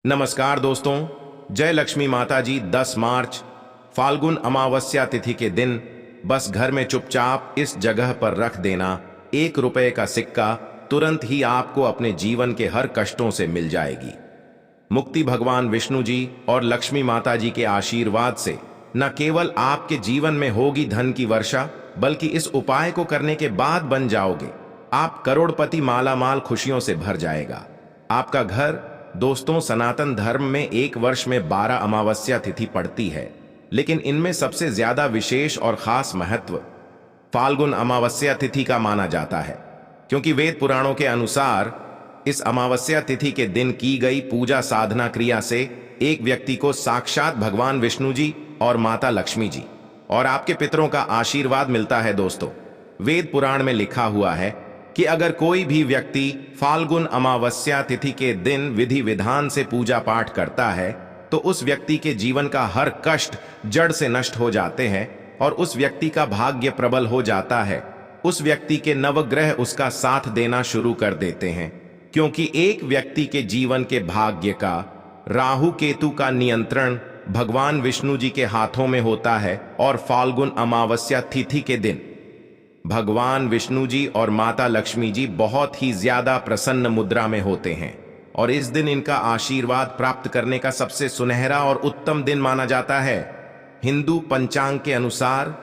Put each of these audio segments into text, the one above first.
नमस्कार दोस्तों। जय लक्ष्मी माता जी। 10 मार्च फाल्गुन अमावस्या तिथि के दिन बस घर में चुपचाप इस जगह पर रख देना 1 रुपए का सिक्का तुरंत ही आपको अपने जीवन के हर कष्टों से मिल जाएगी। मुक्ति भगवान विष्णु जी और लक्ष्मी माता जी के आशीर्वाद से न केवल आपके जीवन में होगी धन की वर्षा, बल्कि इस उपाय को करने के बाद बन जाओगे आप करोड़पति, मालामाल खुशियों से भर जाएगा आपका घर। दोस्तों, सनातन धर्म में एक वर्ष में 12 अमावस्या तिथि पड़ती है, लेकिन इनमें सबसे ज्यादा विशेष और खास महत्व फाल्गुन अमावस्या तिथि का माना जाता है, क्योंकि वेद पुराणों के अनुसार इस अमावस्या तिथि के दिन की गई पूजा साधना क्रिया से एक व्यक्ति को साक्षात भगवान विष्णु जी और माता लक्ष्मी जी और आपके पितरों का आशीर्वाद मिलता है। दोस्तों, वेद पुराण में लिखा हुआ है कि अगर कोई भी व्यक्ति फाल्गुन अमावस्या तिथि के दिन विधि विधान से पूजा पाठ करता है तो उस व्यक्ति के जीवन का हर कष्ट जड़ से नष्ट हो जाते हैं और उस व्यक्ति का भाग्य प्रबल हो जाता है। उस व्यक्ति के नवग्रह उसका साथ देना शुरू कर देते हैं, क्योंकि एक व्यक्ति के जीवन के भाग्य का राहु केतु का नियंत्रण भगवान विष्णु जी के हाथों में होता है। और फाल्गुन अमावस्या तिथि के दिन भगवान विष्णु जी और माता लक्ष्मी जी बहुत ही ज्यादा प्रसन्न मुद्रा में होते हैं और इस दिन इनका आशीर्वाद प्राप्त करने का सबसे सुनहरा और उत्तम दिन माना जाता है। हिंदू पंचांग के अनुसार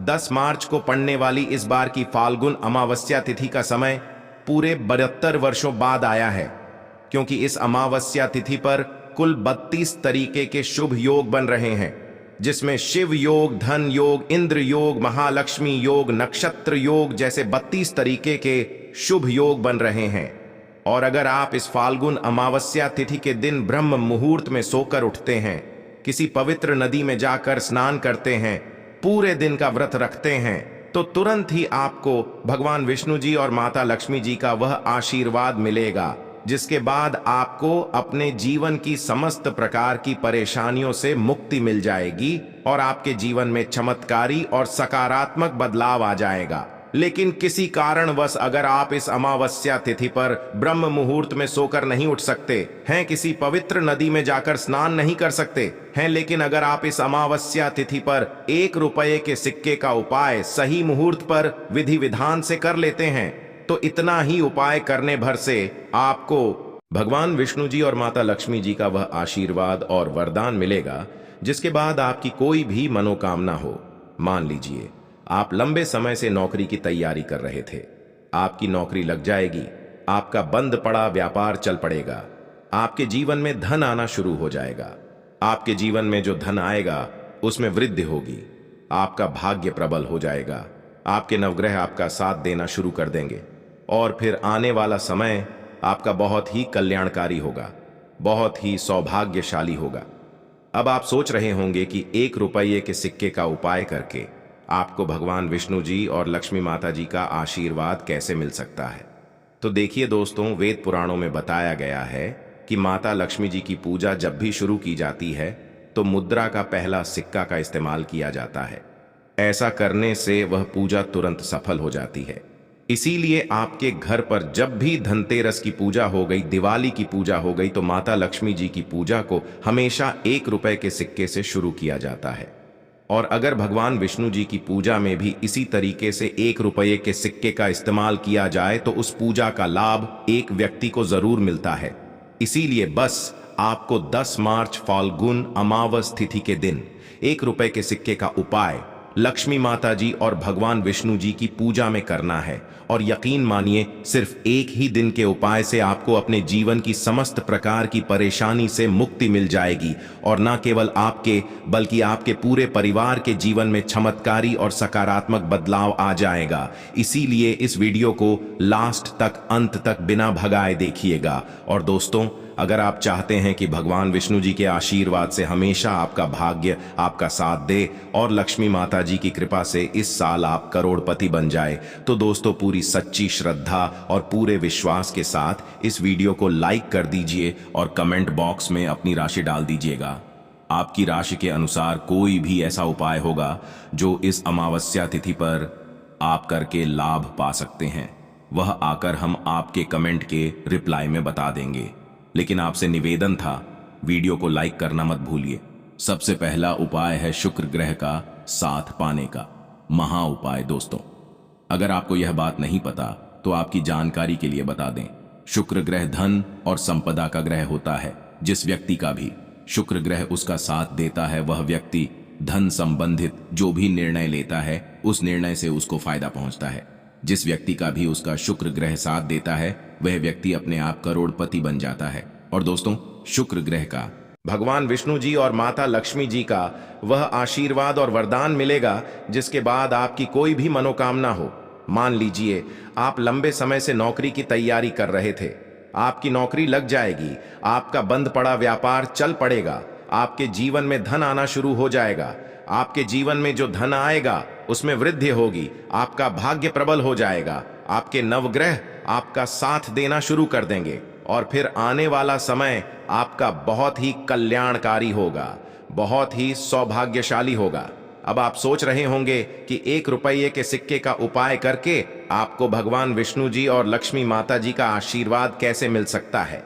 10 मार्च को पड़ने वाली इस बार की फाल्गुन अमावस्या तिथि का समय पूरे 72 वर्षों बाद आया है, क्योंकि इस अमावस्या तिथि पर कुल 32 तरीके के शुभ योग बन रहे हैं, जिसमें शिव योग, धन योग, इंद्र योग, महालक्ष्मी योग, नक्षत्र योग जैसे 32 तरीके के शुभ योग बन रहे हैं। और अगर आप इस फाल्गुन अमावस्या तिथि के दिन ब्रह्म मुहूर्त में सोकर उठते हैं, किसी पवित्र नदी में जाकर स्नान करते हैं, पूरे दिन का व्रत रखते हैं, तो तुरंत ही आपको भगवान विष्णु जी और माता लक्ष्मी जी का वह आशीर्वाद मिलेगा, जिसके बाद आपको अपने जीवन की समस्त प्रकार की परेशानियों से मुक्ति मिल जाएगी और आपके जीवन में चमत्कारी और सकारात्मक बदलाव आ जाएगा। लेकिन किसी कारणवश अगर आप इस अमावस्या तिथि पर ब्रह्म मुहूर्त में सोकर नहीं उठ सकते हैं, किसी पवित्र नदी में जाकर स्नान नहीं कर सकते हैं, लेकिन अगर आप इस अमावस्या तिथि पर 1 रुपए के सिक्के का उपाय सही मुहूर्त पर विधि विधान से कर लेते हैं, तो इतना ही उपाय करने भर से आपको भगवान विष्णु जी और माता लक्ष्मी जी का वह आशीर्वाद और वरदान मिलेगा, जिसके बाद आपकी कोई भी मनोकामना हो। मान लीजिए आप लंबे समय से नौकरी की तैयारी कर रहे थे, आपकी नौकरी लग जाएगी, आपका बंद पड़ा व्यापार चल पड़ेगा, आपके जीवन में धन आना शुरू हो जाएगा, आपके जीवन में जो धन आएगा उसमें वृद्धि होगी, आपका भाग्य प्रबल हो जाएगा, आपके नवग्रह आपका साथ देना शुरू कर देंगे और फिर आने वाला समय आपका बहुत ही कल्याणकारी होगा, बहुत ही सौभाग्यशाली होगा। अब आप सोच रहे होंगे कि 1 रुपये के सिक्के का उपाय करके आपको भगवान विष्णु जी और लक्ष्मी माता जी का आशीर्वाद कैसे मिल सकता है। तो देखिए दोस्तों, वेद पुराणों में बताया गया है कि माता लक्ष्मी जी की पूजा जब भी शुरू की जाती है तो मुद्रा का पहला सिक्का का इस्तेमाल किया जाता है। ऐसा करने से वह पूजा तुरंत सफल हो जाती है। इसीलिए आपके घर पर जब भी धनतेरस की पूजा हो गई, दिवाली की पूजा हो गई, तो माता लक्ष्मी जी की पूजा को हमेशा 1 रुपए के सिक्के से शुरू किया जाता है। और अगर भगवान विष्णु जी की पूजा में भी इसी तरीके से 1 रुपए के सिक्के का इस्तेमाल किया जाए तो उस पूजा का लाभ एक व्यक्ति को जरूर मिलता है। इसीलिए बस आपको 10 मार्च फाल्गुन अमावस तिथि के दिन 1 रुपए के सिक्के का उपाय लक्ष्मी माता जी और भगवान विष्णु जी की पूजा में करना है। और यकीन मानिए, सिर्फ एक ही दिन के उपाय से आपको अपने जीवन की समस्त प्रकार की परेशानी से मुक्ति मिल जाएगी और न केवल आपके बल्कि आपके पूरे परिवार के जीवन में चमत्कारी और सकारात्मक बदलाव आ जाएगा। इसीलिए इस वीडियो को लास्ट तक, अंत तक बिना भगाए देखिएगा। और दोस्तों, अगर आप चाहते हैं कि भगवान विष्णु जी के आशीर्वाद से हमेशा आपका भाग्य आपका साथ दे और लक्ष्मी माता जी की कृपा से इस साल आप करोड़पति बन जाए, तो दोस्तों पूरी सच्ची श्रद्धा और पूरे विश्वास के साथ इस वीडियो को लाइक कर दीजिए और कमेंट बॉक्स में अपनी राशि डाल दीजिएगा। आपकी राशि के अनुसार कोई भी ऐसा उपाय होगा जो इस अमावस्या तिथि पर आप करके लाभ पा सकते हैं, वह आकर हम आपके कमेंट के रिप्लाई में बता देंगे। लेकिन आपसे निवेदन था वीडियो को लाइक करना मत भूलिए। सबसे पहला उपाय है शुक्र ग्रह का साथ पाने का महा उपाय। दोस्तों, अगर आपको यह बात नहीं पता तो आपकी जानकारी के लिए बता दें, शुक्र ग्रह धन और संपदा का ग्रह होता है। जिस व्यक्ति का भी शुक्र ग्रह उसका साथ देता है, वह व्यक्ति धन संबंधित जो भी निर्णय लेता है उस निर्णय से उसको फायदा पहुंचता है। जिस व्यक्ति का भी उसका शुक्र ग्रह साथ देता है वह व्यक्ति अपने आप करोड़पति बन जाता है। और दोस्तों, शुक्र ग्रह का भगवान विष्णु जी और माता लक्ष्मी जी का वह आशीर्वाद और वरदान मिलेगा जिसके बाद आपकी कोई भी मनोकामना हो। मान लीजिए आप लंबे समय से नौकरी की तैयारी कर रहे थे, आपकी नौकरी लग जाएगी, आपका बंद पड़ा व्यापार चल पड़ेगा, आपके जीवन में धन आना शुरू हो जाएगा, आपके जीवन में जो धन आएगा उसमें वृद्धि होगी, आपका भाग्य प्रबल हो जाएगा, आपके नवग्रह आपका साथ देना शुरू कर देंगे और फिर आने वाला समय आपका बहुत ही कल्याणकारी होगा, बहुत ही सौभाग्यशाली होगा। अब आप सोच रहे होंगे कि 1 रुपये के सिक्के का उपाय करके आपको भगवान विष्णु जी और लक्ष्मी माता जी का आशीर्वाद कैसे मिल सकता है।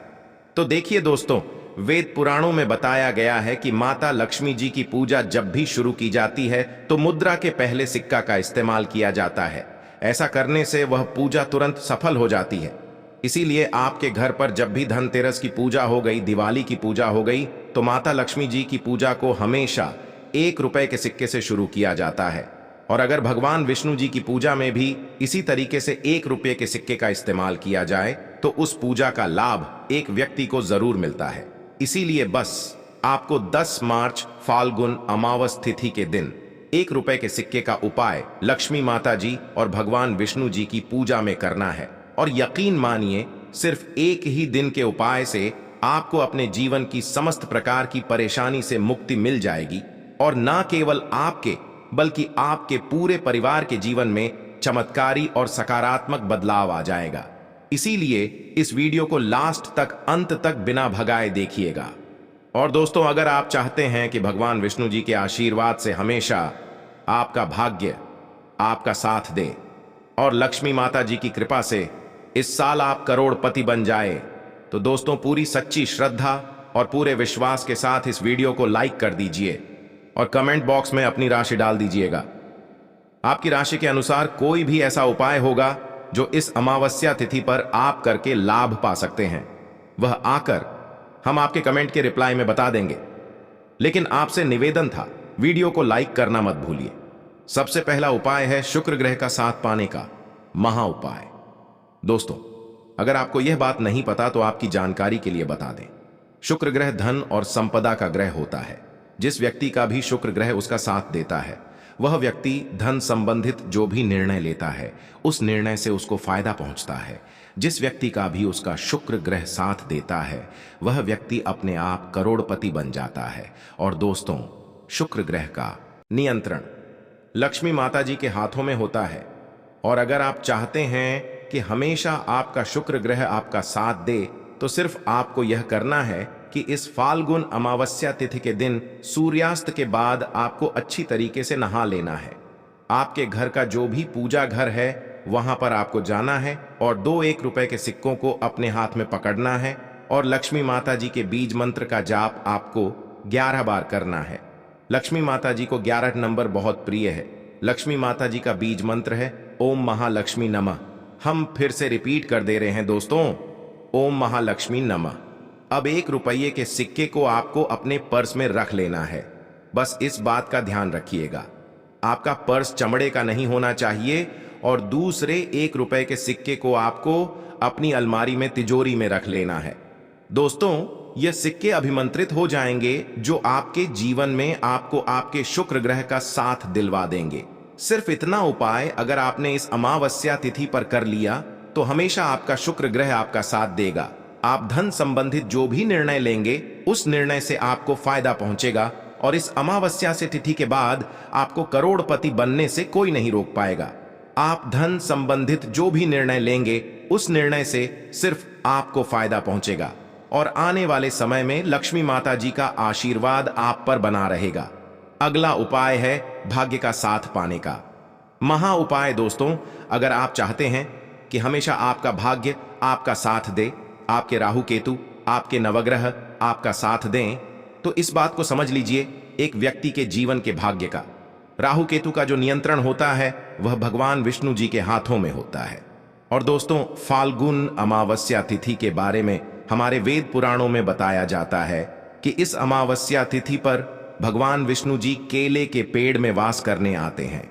तो देखिए दोस्तों, वेद पुराणों में बताया गया है कि माता लक्ष्मी जी की पूजा जब भी शुरू की जाती है तो मुद्रा के पहले सिक्का का इस्तेमाल किया जाता है। ऐसा करने से वह पूजा तुरंत सफल हो जाती है। इसीलिए आपके घर पर जब भी धनतेरस की पूजा हो गई, दिवाली की पूजा हो गई, तो माता लक्ष्मी जी की पूजा को हमेशा 1 रुपए के सिक्के से शुरू किया जाता है। और अगर भगवान विष्णु जी की पूजा में भी इसी तरीके से 1 रुपये के सिक्के का इस्तेमाल किया जाए तो उस पूजा का लाभ एक व्यक्ति को जरूर मिलता है। इसीलिए बस आपको 10 मार्च फाल्गुन अमावस तिथि के दिन 1 रुपए के सिक्के का उपाय लक्ष्मी माता जी और भगवान विष्णु जी की पूजा में करना है। और यकीन मानिए, सिर्फ एक ही दिन के उपाय से आपको अपने जीवन की समस्त प्रकार की परेशानी से मुक्ति मिल जाएगी और ना केवल आपके बल्कि आपके पूरे परिवार के जीवन में चमत्कारी और सकारात्मक बदलाव आ जाएगा। इसीलिए इस वीडियो को लास्ट तक, अंत तक बिना भगाए देखिएगा। और दोस्तों, अगर आप चाहते हैं कि भगवान विष्णु जी के आशीर्वाद से हमेशा आपका भाग्य आपका साथ दे और लक्ष्मी माता जी की कृपा से इस साल आप करोड़पति बन जाए, तो दोस्तों पूरी सच्ची श्रद्धा और पूरे विश्वास के साथ इस वीडियो को लाइक कर दीजिए और कमेंट बॉक्स में अपनी राशि डाल दीजिएगा। आपकी राशि के अनुसार कोई भी ऐसा उपाय होगा जो इस अमावस्या तिथि पर आप करके लाभ पा सकते हैं, वह आकर हम आपके कमेंट के रिप्लाई में बता देंगे। लेकिन आपसे निवेदन था, वीडियो को लाइक करना मत भूलिए। सबसे पहला उपाय है शुक्र ग्रह का साथ पाने का महा उपाय। दोस्तों, अगर आपको यह बात नहीं पता तो आपकी जानकारी के लिए बता दें, शुक्र ग्रह धन और संपदा का ग्रह होता है। जिस व्यक्ति का भी शुक्र ग्रह उसका साथ देता है वह व्यक्ति धन संबंधित जो भी निर्णय लेता है उस निर्णय से उसको फायदा पहुंचता है। जिस व्यक्ति का भी उसका शुक्र ग्रह साथ देता है वह व्यक्ति अपने आप करोड़पति बन जाता है। और दोस्तों, शुक्र ग्रह का नियंत्रण लक्ष्मी माता जी के हाथों में होता है। और अगर आप चाहते हैं कि हमेशा आपका शुक्र ग्रह आपका साथ दे तो सिर्फ आपको यह करना है कि इस फाल्गुन अमावस्या तिथि के दिन सूर्यास्त के बाद आपको अच्छी तरीके से नहा लेना है। आपके घर का जो भी पूजा घर है वहां पर आपको जाना है और 2 1 रुपए के सिक्कों को अपने हाथ में पकड़ना है और लक्ष्मी माता जी के बीज मंत्र का जाप आपको 11 बार करना है। लक्ष्मी माता जी को 11 नंबर बहुत प्रिय है। लक्ष्मी माता जी का बीज मंत्र है ओम महालक्ष्मी नमः। हम फिर से रिपीट कर दे रहे हैं दोस्तों, ओम महालक्ष्मी नमः। अब 1 रुपये के सिक्के को आपको अपने पर्स में रख लेना है। बस इस बात का ध्यान रखिएगा, आपका पर्स चमड़े का नहीं होना चाहिए और दूसरे 1 रुपये के सिक्के को आपको अपनी अलमारी में तिजोरी में रख लेना है। दोस्तों, ये सिक्के अभिमंत्रित हो जाएंगे जो आपके जीवन में आपको आपके शुक्र ग्रह का साथ दिलवा देंगे। सिर्फ इतना उपाय अगर आपने इस अमावस्या तिथि पर कर लिया तो हमेशा आपका शुक्र ग्रह आपका साथ देगा। आप धन संबंधित जो भी निर्णय लेंगे उस निर्णय से आपको फायदा पहुंचेगा और इस अमावस्या से तिथि के बाद आपको करोड़पति बनने से कोई नहीं रोक पाएगा। आप धन संबंधित जो भी निर्णय लेंगे उस निर्णय से सिर्फ आपको फायदा पहुंचेगा और आने वाले समय में लक्ष्मी माता जी का आशीर्वाद आप पर बना रहेगा। अगला उपाय है भाग्य का साथ पाने का महा उपाय। दोस्तों, अगर आप चाहते हैं कि हमेशा आपका भाग्य आपका साथ दे, आपके राहु केतु आपके नवग्रह आपका साथ दें, तो इस बात को समझ लीजिए एक व्यक्ति के जीवन के भाग्य का राहु केतु का जो नियंत्रण होता है वह भगवान विष्णु जी के हाथों में होता है। और दोस्तों, फाल्गुन अमावस्या तिथि के बारे में हमारे वेद पुराणों में बताया जाता है कि इस अमावस्या तिथि पर भगवान विष्णु जी केले के पेड़ में वास करने आते हैं।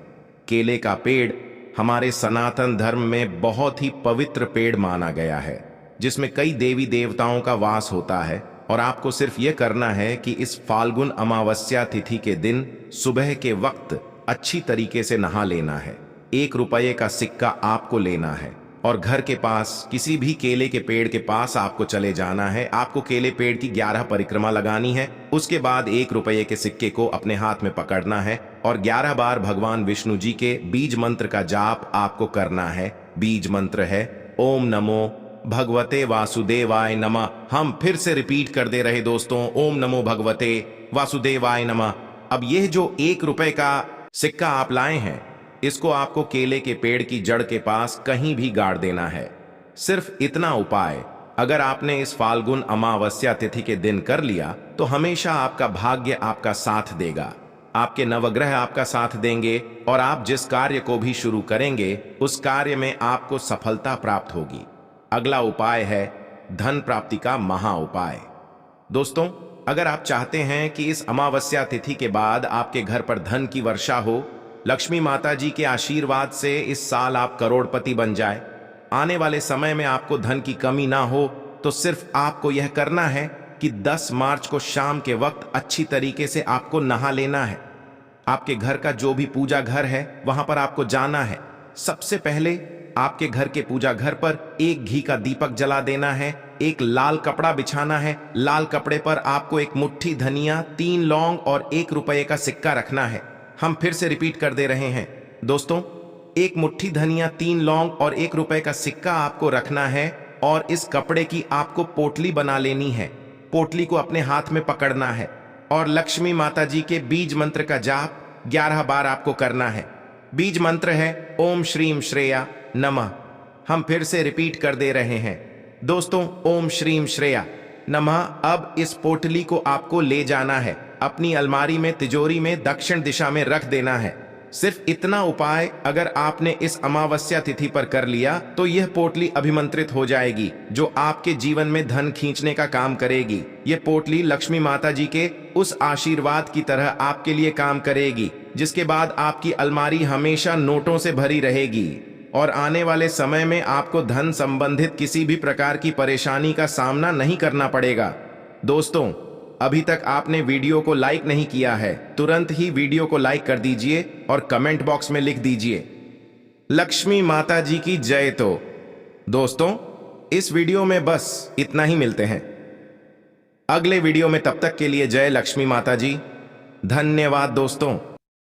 केले का पेड़ हमारे सनातन धर्म में बहुत ही पवित्र पेड़ माना गया है, जिसमें कई देवी देवताओं का वास होता है। और आपको सिर्फ यह करना है कि इस फाल्गुन अमावस्या तिथि के दिन सुबह के वक्त अच्छी तरीके से नहा लेना है। 1 रुपये का सिक्का आपको लेना है और घर के पास किसी भी केले के पेड़ के पास आपको चले जाना है। आपको केले पेड़ की 11 परिक्रमा लगानी है। उसके बाद 1 रुपये के सिक्के को अपने हाथ में पकड़ना है और 11 बार भगवान विष्णु जी के बीज मंत्र का जाप आपको करना है। बीज मंत्र है ओम नमो भगवते वासुदेवाय नमः। हम फिर से रिपीट कर दे रहे दोस्तों, ओम नमो भगवते वासुदेवाय नमः। अब यह जो 1 रुपये का सिक्का आप लाए हैं, इसको आपको केले के पेड़ की जड़ के पास कहीं भी गाड़ देना है। सिर्फ इतना उपाय अगर आपने इस फाल्गुन अमावस्या तिथि के दिन कर लिया तो हमेशा आपका भाग्य आपका साथ देगा, आपके नवग्रह आपका साथ देंगे और आप जिस कार्य को भी शुरू करेंगे उस कार्य में आपको सफलता प्राप्त होगी। अगला उपाय है धन प्राप्ति का महा उपाय। दोस्तों, अगर आप चाहते हैं कि इस अमावस्या तिथि के बाद आपके घर पर धन की वर्षा हो, लक्ष्मी माता जी के आशीर्वाद से इस साल आप करोड़पति बन जाए, आने वाले समय में आपको धन की कमी ना हो, तो सिर्फ आपको यह करना है कि 10 मार्च को शाम के वक्त अच्छी तरीके से आपको नहा लेना है। आपके घर का जो भी पूजा घर है वहां पर आपको जाना है। सबसे पहले आपके घर के पूजा घर पर एक घी का दीपक जला देना है, एक लाल कपड़ा बिछाना है। लाल कपड़े पर आपको 1 मुट्ठी धनिया, 3 लौंग और 1 रुपये का सिक्का रखना है। हम फिर से रिपीट कर दे रहे हैं दोस्तों, 1 मुट्ठी धनिया, 3 लौंग और 1 रुपये का सिक्का आपको रखना है और इस कपड़े की आपको पोटली बना लेनी है। पोटली को अपने हाथ में पकड़ना है और लक्ष्मी माता जी के बीज मंत्र का जाप 11 बार आपको करना है। बीज मंत्र है ओम श्रीम श्रेया नमः। हम फिर से रिपीट कर दे रहे हैं दोस्तों, ओम श्रीम श्रेया नमः। अब इस पोटली को आपको ले जाना है, अपनी अलमारी में, तिजोरी में दक्षिण दिशा में रख देना है। सिर्फ इतना उपाय अगर आपने इस अमावस्या तिथि पर कर लिया तो यह पोटली अभिमंत्रित हो जाएगी, जो आपके जीवन में धन खींचने का काम करेगी। यह पोटली लक्ष्मी माता जी के उस आशीर्वाद की तरह आपके लिए काम करेगी, जिसके बाद आपकी अलमारी हमेशा नोटों से भरी रहेगी और आने वाले समय में आपको धन संबंधित किसी भी प्रकार की परेशानी का सामना नहीं करना पड़ेगा। दोस्तों, अभी तक आपने वीडियो को लाइक नहीं किया है, तुरंत ही वीडियो को लाइक कर दीजिए और कमेंट बॉक्स में लिख दीजिए लक्ष्मी माता जी की जय। तो दोस्तों, इस वीडियो में बस इतना ही, मिलते हैं अगले वीडियो में। तब तक के लिए जय लक्ष्मी माता जी। धन्यवाद दोस्तों।